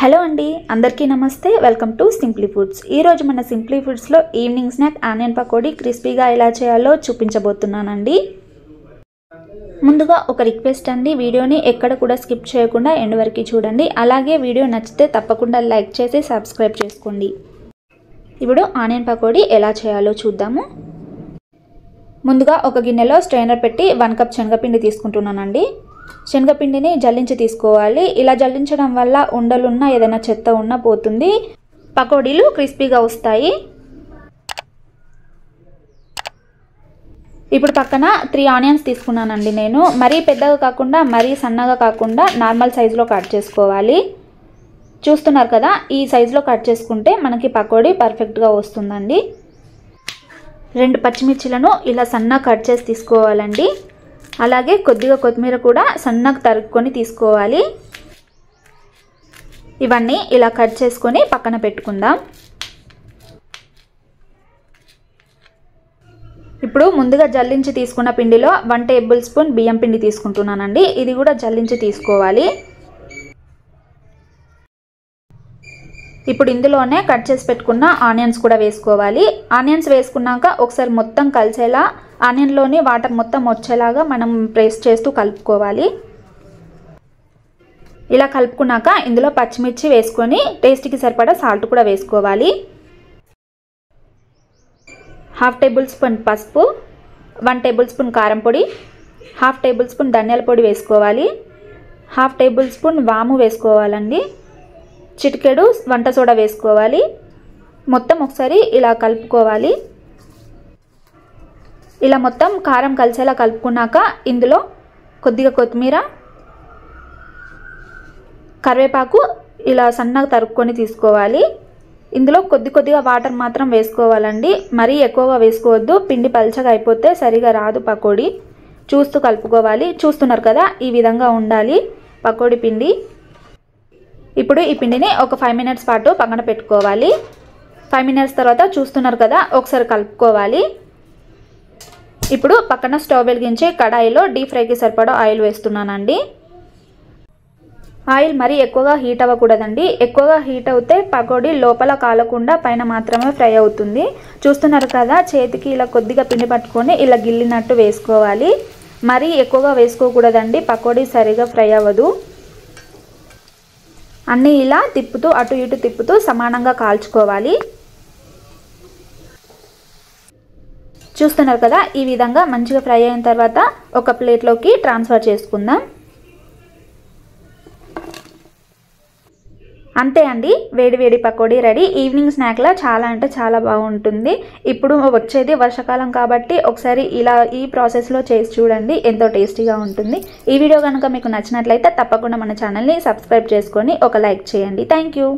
Hello అండి, అందరికీ నమస్తే. Welcome to simply foods. ఈరోజు మన సింప్లీ ఫుడ్స్లో ఈవినింగ్ స్నాక్ ఆనియన్ పకోడీ క్రిస్పీగా ఎలా చేయాలో చూపించబోతున్నానండి. ముందుగా ఒక రిక్వెస్ట్ అండి, వీడియోని ఎక్కడ కూడా స్కిప్ చేయకుండా ఎండ్ వరకు చూడండి. అలాగే వీడియో నచ్చితే తప్పకుండా లైక్ చేసి సబ్స్క్రైబ్ చేసుకోండి. ఇప్పుడు ఆనియన్ పకోడీ ఎలా చేయాలో చూద్దాము. ముందుగా ఒక గిన్నెలో స్ట్రైనర్ పెట్టి 1 కప్ శనగపిండి తీసుకుంటున్నానండి. శనగపిండిని జల్లించి తీసుకోవాలి. ఇలా జల్లించడం వల్ల ఉండలున్న ఏదైనా చెత్త ఉన్నా పోతుంది, పకోడీలు క్రిస్పీగా వస్తాయి. ఇప్పుడు పక్కన 3 ఆనియన్స్ తీసుకున్నానండి. నేను మరీ పెద్దగా కాకుండా మరీ సన్నగా కాకుండా నార్మల్ సైజులో కట్ చేసుకోవాలి. చూస్తున్నారు కదా, ఈ సైజులో కట్ చేసుకుంటే మనకి పకోడీ పర్ఫెక్ట్గా వస్తుందండి. 2 పచ్చిమిర్చిలను ఇలా సన్నగా కట్ చేసి తీసుకోవాలండి. అలాగే కొద్దిగా కొత్తిమీర కూడా సన్నగా తరుక్కొని తీసుకోవాలి. ఇవన్నీ ఇలా కట్ చేసుకొని పక్కన పెట్టుకుందాం. ఇప్పుడు ముందుగా జల్లించి తీసుకున్న పిండిలో 1 టేబుల్ స్పూన్ బియ్యం పిండి తీసుకుంటున్నానండి. ఇది కూడా జల్లించి తీసుకోవాలి. ఇప్పుడు ఇందులోనే కట్ చేసి పెట్టుకున్న ఆనియన్స్ కూడా వేసుకోవాలి. ఆనియన్స్ వేసుకున్నాక ఒకసారి మొత్తం కలిసేలా ఆనియన్లోని వాటర్ మొత్తం వచ్చేలాగా మనం ప్రెస్ చేస్తూ కలుపుకోవాలి. ఇలా కలుపుకున్నాక ఇందులో పచ్చిమిర్చి వేసుకొని టేస్ట్కి సరిపడా సాల్ట్ కూడా వేసుకోవాలి. 1/2 టేబుల్ స్పూన్ పసుపు, 1 టేబుల్ స్పూన్ కారం పొడి, 1/2 టేబుల్ స్పూన్ ధనియాల పొడి వేసుకోవాలి. 1/2 టేబుల్ స్పూన్ వాము వేసుకోవాలండి. చిటికెడు వంట సోడా వేసుకోవాలి. మొత్తం ఒకసారి ఇలా కలుపుకోవాలి. ఇలా మొత్తం కారం కలిసేలా కలుపుకున్నాక ఇందులో కొద్దిగా కొత్తిమీర, కరివేపాకు ఇలా సన్నగా తరుక్కొని తీసుకోవాలి. ఇందులో కొద్దిగా వాటర్ మాత్రం వేసుకోవాలండి. మరీ ఎక్కువగా వేసుకోవద్దు, పిండి పల్చగా అయిపోతే సరిగా రాదు పకోడీ. చూస్తూ కలుపుకోవాలి. చూస్తున్నారు కదా, ఈ విధంగా ఉండాలి పకోడీ పిండి. ఇప్పుడు ఈ పిండిని ఒక 5 మినిట్స్ పాటు పక్కన పెట్టుకోవాలి. 5 మినిట్స్ తర్వాత చూస్తున్నారు కదా, ఒకసారి కలుపుకోవాలి. ఇప్పుడు పక్కన స్టవ్ వెలిగించి కడాయిలో డీప్ ఫ్రైకి సరిపడా ఆయిల్ వేస్తున్నానండి. ఆయిల్ మరీ ఎక్కువగా హీట్ అవ్వకూడదండి. ఎక్కువగా హీట్ అవుతే పకోడీ లోపల కాలకుండా పైన మాత్రమే ఫ్రై అవుతుంది. చూస్తున్నారు కదా, చేతికి ఇలా కొద్దిగా పిండి పట్టుకొని ఇలా గిల్లినట్టు వేసుకోవాలి. మరీ ఎక్కువగా వేసుకోకూడదండి, పకోడీ సరిగా ఫ్రై అవ్వదు. అన్నీ ఇలా తిప్పుతూ అటు ఇటు తిప్పుతూ సమానంగా కాల్చుకోవాలి. చూస్తున్నారు కదా, ఈ విధంగా మంచిగా ఫ్రై అయిన తర్వాత ఒక ప్లేట్లోకి ట్రాన్స్ఫర్ చేసుకుందాం. అంతే అండి, వేడి పకోడీ రెడీ. ఈవినింగ్ స్నాక్లా చాలా అంటే చాలా బాగుంటుంది. ఇప్పుడు వచ్చేది వర్షాకాలం కాబట్టి ఒకసారి ఇలా ఈ ప్రాసెస్లో చేసి చూడండి, ఎంతో టేస్టీగా ఉంటుంది. ఈ వీడియో కనుక మీకు నచ్చినట్లయితే తప్పకుండా మన ఛానల్ని సబ్స్క్రైబ్ చేసుకొని ఒక లైక్ చేయండి. Thank you.